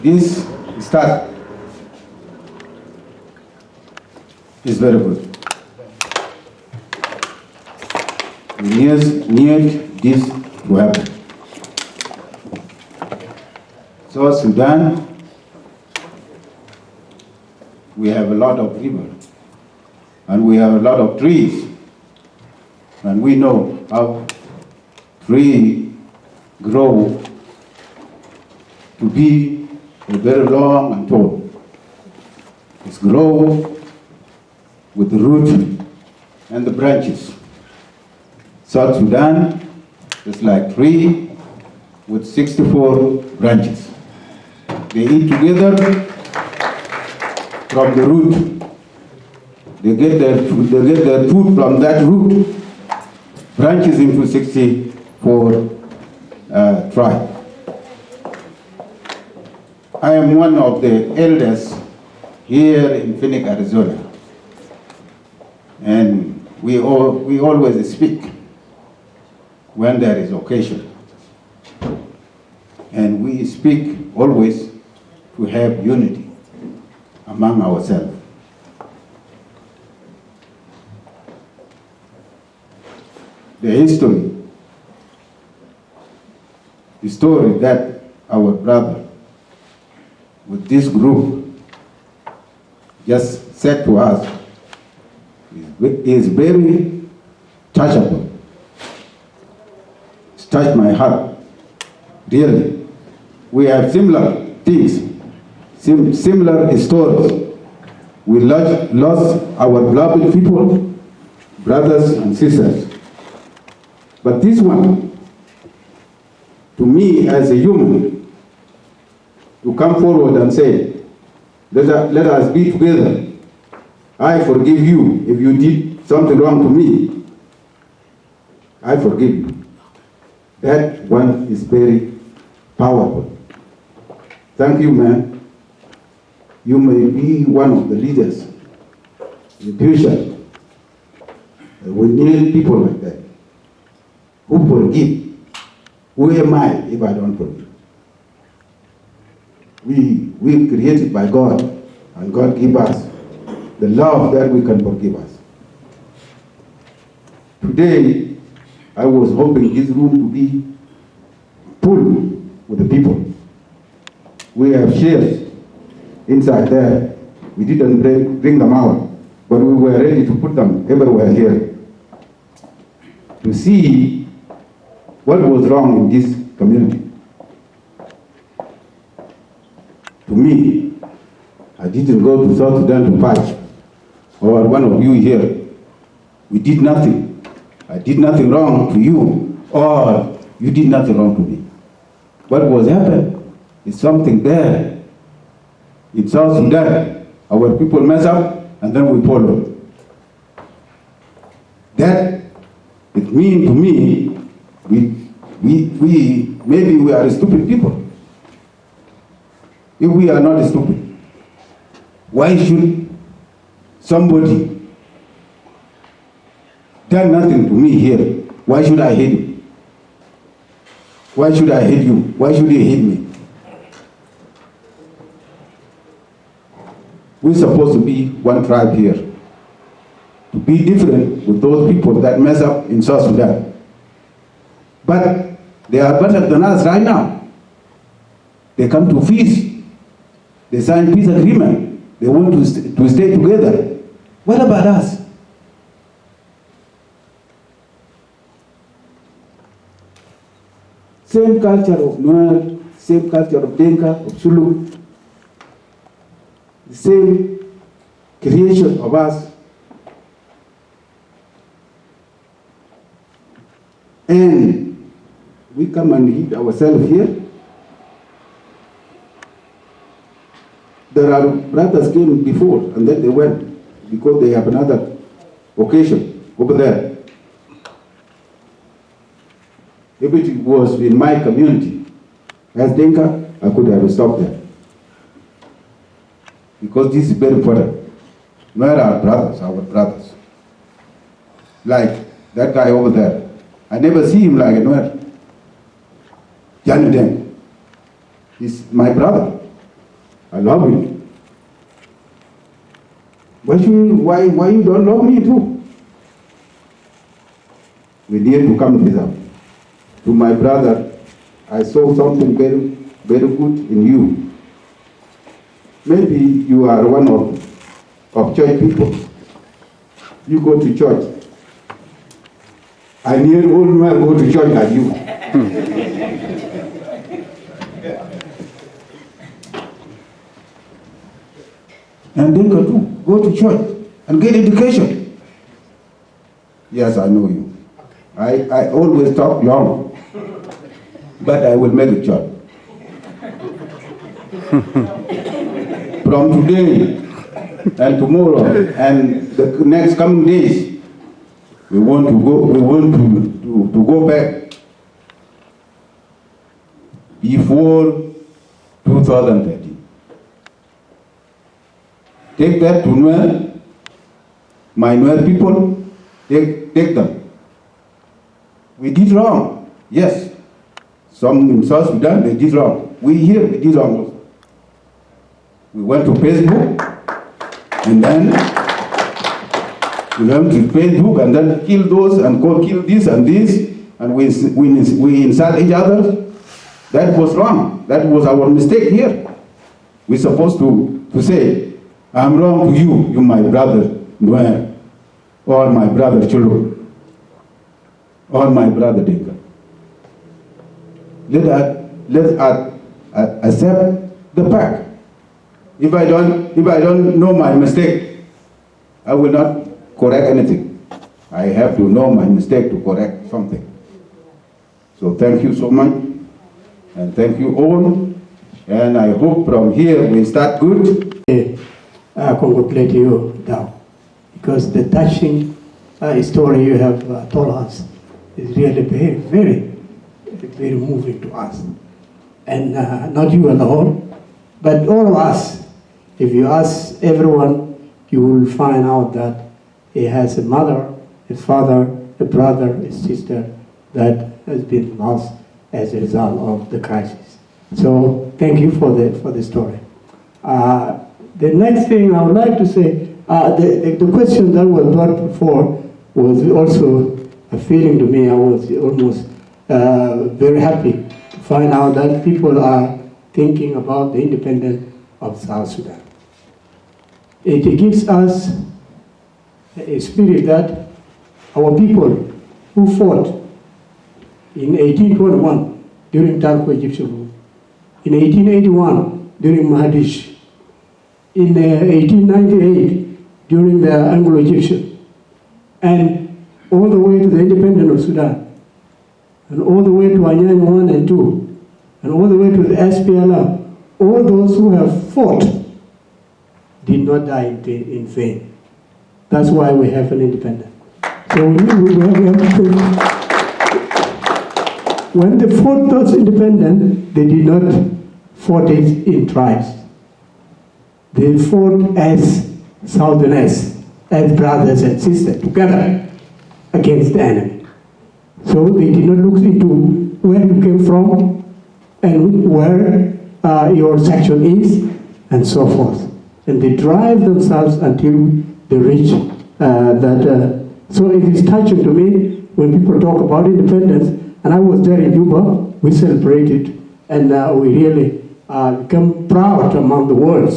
This start is very good. We need this to happen. So Sudan, we have a lot of rivers and we have a lot of trees, and we know how trees grow to be very long and tall. It grows with the root and the branches. South Sudan is like tree with 64 branches. They eat together from the root. They get their food from that root, branches into 64 tribes. I am one of the elders here in Phoenix, Arizona, and we always speak when there is occasion, and we speak always to have unity among ourselves. The history, the story that our brother with this group just said to us is very touchable. It's touched my heart, really. We have similar things, similar stories. We lost our beloved people, brothers and sisters. But this one, to me as a human, to come forward and say, let us be together. I forgive you if you did something wrong to me. I forgive you. That one is very powerful. Thank you, man. You may be one of the leaders in the future. We need people like that who forgive. Who am I if I don't forgive? We created by God, and God give us the love that we can forgive us. Today, I was hoping this room to be full with the people. We have chairs inside there. We didn't bring them out, but we were ready to put them everywhere here to see what was wrong in this community. To me, I didn't go to South Sudan to fight, or one of you here. We did nothing. I did nothing wrong to you, or you did nothing wrong to me. What was happened is something there in South Sudan. Our people mess up, and then we follow. That it means to me, maybe we are stupid people. If we are not stupid, why should somebody done nothing to me here? Why should I hate you? Why should I hate you? Why should you hate me? We're supposed to be one tribe here, to be different with those people that mess up in South Sudan. But they are better than us right now. They come to peace. They sign peace agreement. They want to stay together. What about us? Same culture of Nuer, same culture of Dinka, of Shulu, the same creation of us. And we come and hit ourselves here. There are brothers came before and then they went because they have another occasion over there. If it was in my community, as Dinka, I could have stopped there. Because this is very important. Where are brothers, our brothers? Like that guy over there. I never see him like a Nuer. Janu Deng. He's my brother. I love you. Why you don't love me too? We need to come together. To my brother, I saw something very, very good in you. Maybe you are one of church people. You go to church. I need all men go to church like you. And then go to church and get education. Yes, I know you. I always talk long, but I will make a choice. From today and tomorrow and the next coming days, we want to go back before 2013. Take that to Nuer, my Nuer people, take them. We did wrong, yes. Some in South Sudan, they did wrong. We here, we did wrong also. We went to Facebook, and then we went to Facebook, and then kill those, and go kill this and this, and we insult each other. That was wrong. That was our mistake here. We're supposed to say, I'm wrong to you, you my brother Nuer, or my brother Chulu, or my brother Dinka. Let us accept the fact. If I don't know my mistake, I will not correct anything. I have to know my mistake to correct something. So thank you so much, and thank you all, and I hope from here we start good. Congratulate you now, because the touching story you have told us is really very moving to us. And not you alone, but all of us. If you ask everyone, you will find out that he has a mother, a father, a brother, a sister that has been lost as a result of the crisis. So thank you for the story. The next thing I would like to say, the question that was brought before was also a feeling to me. I was almost very happy to find out that people are thinking about the independence of South Sudan. It gives us a spirit that our people who fought in 1821 during Turco-Egyptian rule, in 1881 during Mahdish, in 1898 during the Anglo-Egyptian, and all the way to the independence of Sudan, and all the way to Anyanya 1 and 2, and all the way to the SPLM. All those who have fought did not die in vain. That's why we have an independence. So we have to when they fought those independent, they did not fought it in tribes. They fought as Southerners, as brothers and sisters, together against the enemy. So they did not look into where you came from and where your section is, and so forth. And they drive themselves until they reach that. So it is touching to me when people talk about independence, and I was there in Juba, we celebrated, and we really become proud among the world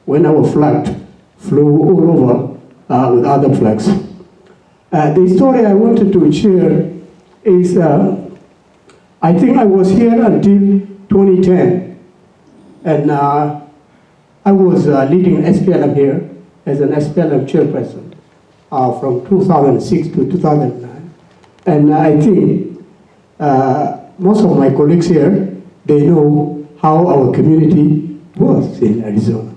when our flag flew all over with other flags. The story I wanted to share is, I think I was here until 2010, and I was leading SPLM here as an SPLM chairperson from 2006 to 2009. And I think most of my colleagues here, they know how our community was in Arizona.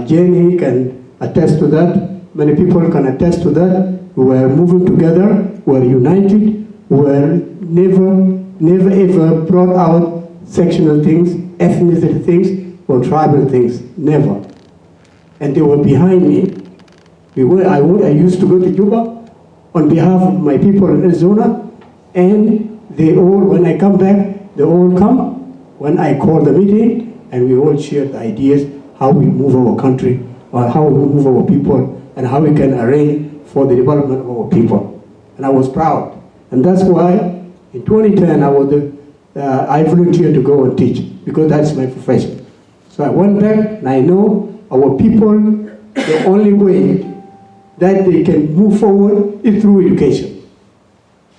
Jenny can attest to that. Many people can attest to that. We were moving together, we were united, we were never ever brought out sectional things, ethnicity things, or tribal things, never. And they were behind me. I used to go to Juba on behalf of my people in Arizona, and they all, when I come back, they all come when I call the meeting, and we all shared the ideas how we move our country, or how we move our people, and how we can arrange for the development of our people. And I was proud. And that's why in 2010 I volunteered to go and teach, because that's my profession. So I went back, and I know our people, the only way that they can move forward is through education.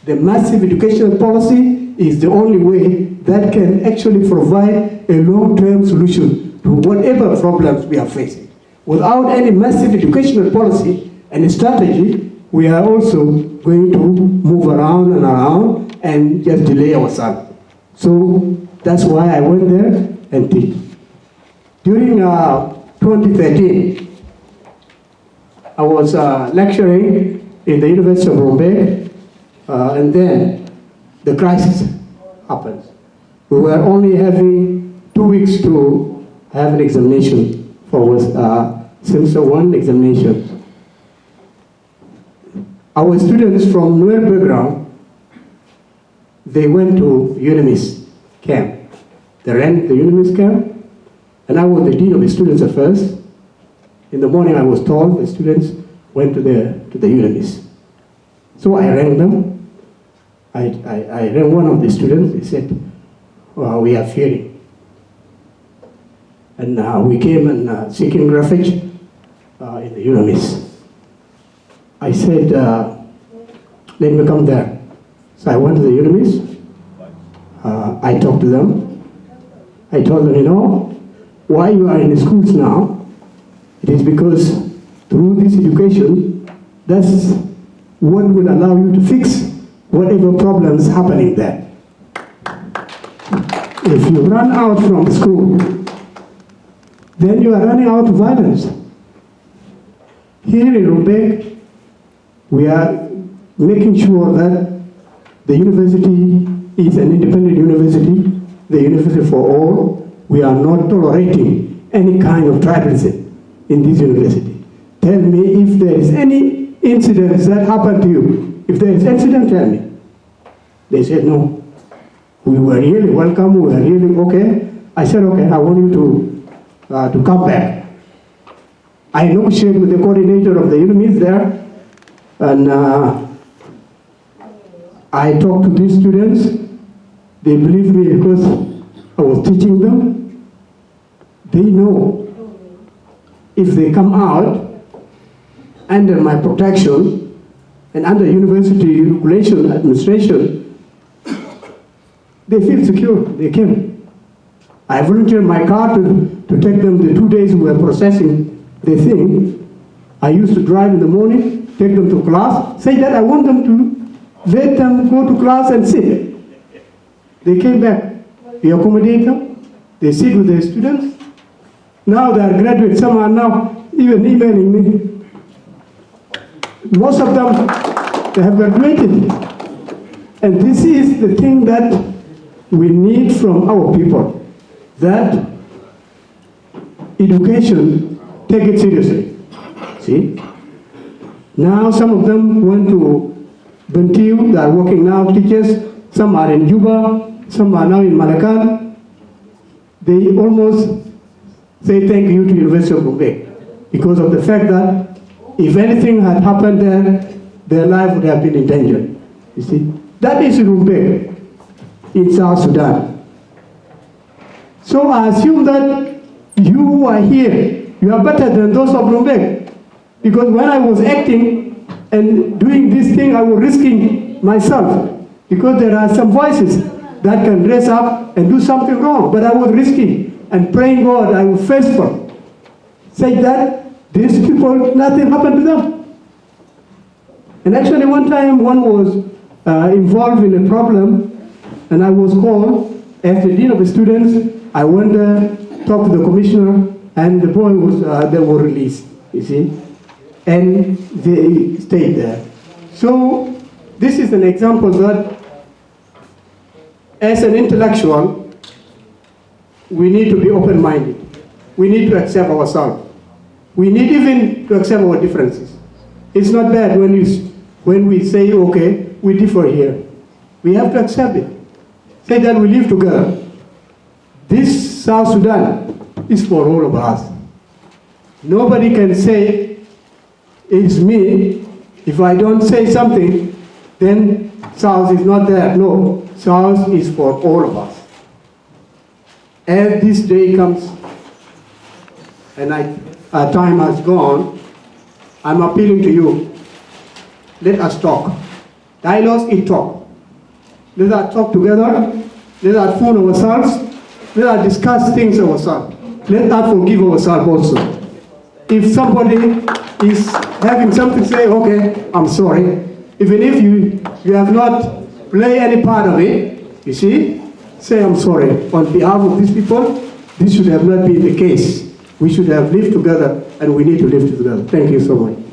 The massive educational policy is the only way that can actually provide a long-term solution to whatever problems we are facing. Without any massive educational policy and strategy, we are also going to move around and around and just delay ourselves. So that's why I went there and teach. During 2013, I was lecturing in the University of Rumbek, and then the crisis happened. We were only having 2 weeks to have an examination for semester 1 examinations. Our students from Nuer background, they went to UNMIS camp. They ran the UNMIS camp, and I was the Dean of the Students Affairs. In the morning I was told the students went to the UNMIS. So I rang them. I rang one of the students. They said, well, we are fearing. And we came and seeking refuge in the UNMIS. I said, let me come there. So I went to the UNMIS. I talked to them. I told them, you know, why you are in the schools now, it is because through this education, that's what will allow you to fix whatever problems happening there. If you run out from school, then you are running out of violence. Here in Rumbek, we are making sure that the university is an independent university, the university for all. We are not tolerating any kind of tribalism in this university. Tell me if there is any incidents that happened to you. If there is incident, tell me. They said no. We were really welcome, we were really okay. I said, okay, I want you to come back. I negotiated with the coordinator of the UNMIS there, and I talked to these students. They believed me because I was teaching them. They know if they come out under my protection and under university regulation administration, they feel secure. They came. I volunteered my car to take them the 2 days we were processing the thing. I used to drive in the morning, take them to class, say that I want them to let them go to class and sit. They came back. We accommodate them. They sit with their students. Now they are graduates. Some are now even emailing me. Most of them, they have graduated. And this is the thing that we need from our people, that education, take it seriously. See? Now some of them went to Bentiu, they are working now, teachers. Some are in Juba, some are now in Malakal. They almost say thank you to University of Rumbek because of the fact that if anything had happened there, their life would have been in danger. You see? That is Rumbek in South Sudan. So I assume that you who are here, you are better than those of Rumbek. Because when I was acting and doing this thing, I was risking myself. Because there are some voices that can raise up and do something wrong. But I was risking and praying God, I was faithful. Say that these people, nothing happened to them. And actually one time one was involved in a problem, and I was called as the dean of the students. I went there, talked to the commissioner, and the boy was, they were released, you see. And they stayed there. So this is an example that as an intellectual, we need to be open-minded. We need to accept ourselves. We need even to accept our differences. It's not bad when we say, okay, we differ here. We have to accept it. Say that we live together. This South Sudan is for all of us. Nobody can say it's me. If I don't say something, then South is not there. No, South is for all of us. As this day comes, and our time has gone, I'm appealing to you. Let us talk. Dialogue is talk. Let us talk together. Let us phone ourselves. Let us discuss things ourselves. Let us forgive ourselves also. If somebody is having something to say, okay, I'm sorry. Even if you have not played any part of it, you see, say I'm sorry. On behalf of these people, this should have not been the case. We should have lived together, and we need to live together. Thank you so much.